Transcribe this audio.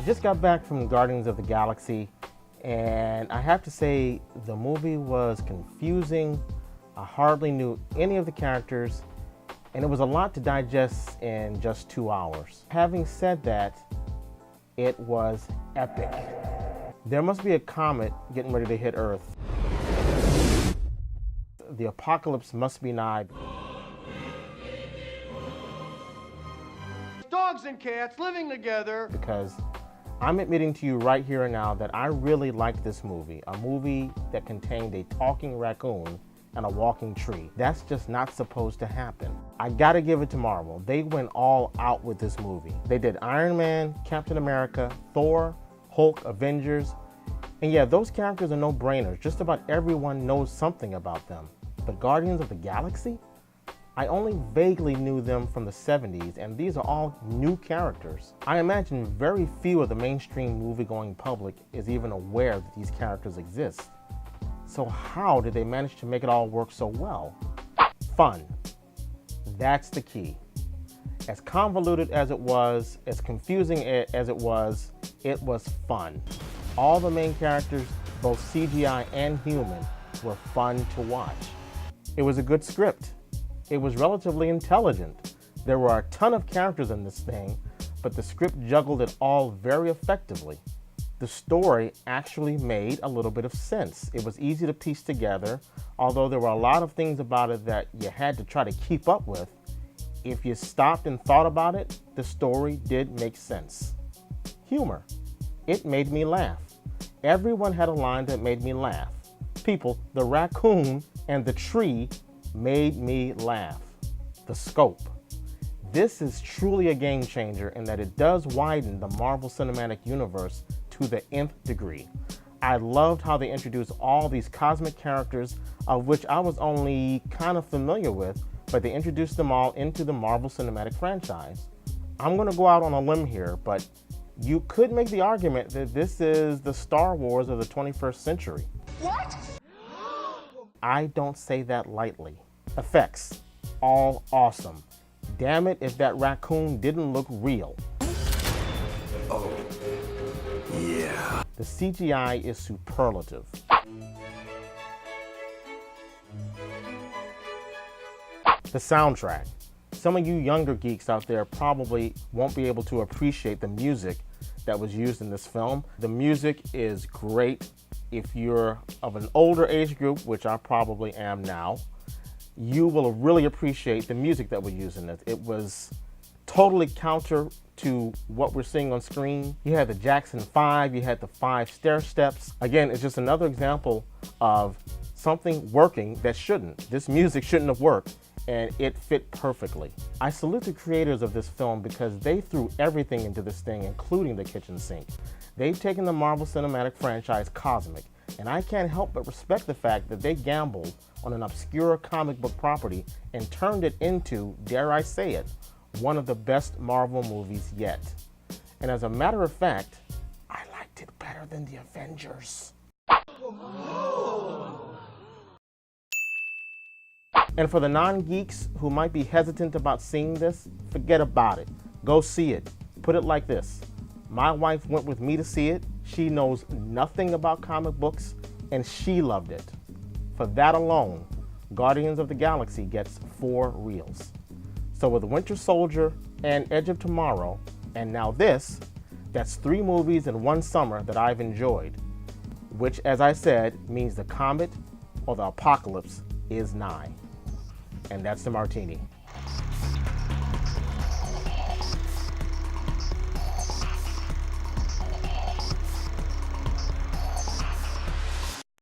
just got back from Guardians of the Galaxy, and I have to say the movie was confusing. I hardly knew any of the characters, and it was a lot to digest in just 2 hours. Having said that, it was epic. There must be a comet getting ready to hit Earth. The apocalypse must be nigh. Dogs and cats living together. Because I'm admitting to you right here and now that I really liked this movie. A movie that contained a talking raccoon and a walking tree. That's just not supposed to happen. I gotta give it to Marvel. They went all out with this movie. They did Iron Man, Captain America, Thor, Hulk, Avengers. And yeah, those characters are no-brainers. Just about everyone knows something about them. But Guardians of the Galaxy? I only vaguely knew them from the 70s, and these are all new characters. I imagine very few of the mainstream movie-going public is even aware that these characters exist. So how did they manage to make it all work so well? Fun. That's the key. As convoluted as it was, as confusing as it was fun. All the main characters, both CGI and human, were fun to watch. It was a good script. It was relatively intelligent. There were a ton of characters in this thing, but the script juggled it all very effectively. The story actually made a little bit of sense. It was easy to piece together, although there were a lot of things about it that you had to try to keep up with. If you stopped and thought about it, the story did make sense. Humor. It made me laugh. Everyone had a line that made me laugh. People, the raccoon and the tree made me laugh. The scope. This is truly a game changer in that it does widen the Marvel Cinematic Universe to the nth degree. I loved how they introduced all these cosmic characters, of which I was only kind of familiar with, but they introduced them all into the Marvel Cinematic franchise. I'm gonna go out on a limb here, but you could make the argument that this is the Star Wars of the 21st century. What? I don't say that lightly. Effects, all awesome. Damn it if that raccoon didn't look real. Oh, yeah. The CGI is superlative. The soundtrack. Some of you younger geeks out there probably won't be able to appreciate the music that was used in this film. The music is great. If you're of an older age group, which I probably am now, you will really appreciate the music that was used in it. It was totally counter to what we're seeing on screen. You had the Jackson 5, you had the 5 stair steps. Again, it's just another example of something working that shouldn't. This music shouldn't have worked, and it fit perfectly. I salute the creators of this film because they threw everything into this thing, including the kitchen sink. They've taken the Marvel Cinematic franchise cosmic, and I can't help but respect the fact that they gambled on an obscure comic book property and turned it into, dare I say it, one of the best Marvel movies yet. And as a matter of fact, I liked it better than the Avengers. And for the non-geeks who might be hesitant about seeing this, forget about it. Go see it. Put it like this. My wife went with me to see it. She knows nothing about comic books, and she loved it. For that alone, Guardians of the Galaxy gets 4 reels. So with Winter Soldier and Edge of Tomorrow, and now this, that's 3 movies in one summer that I've enjoyed, which, as I said, means the comet or the apocalypse is nigh. And that's the martini.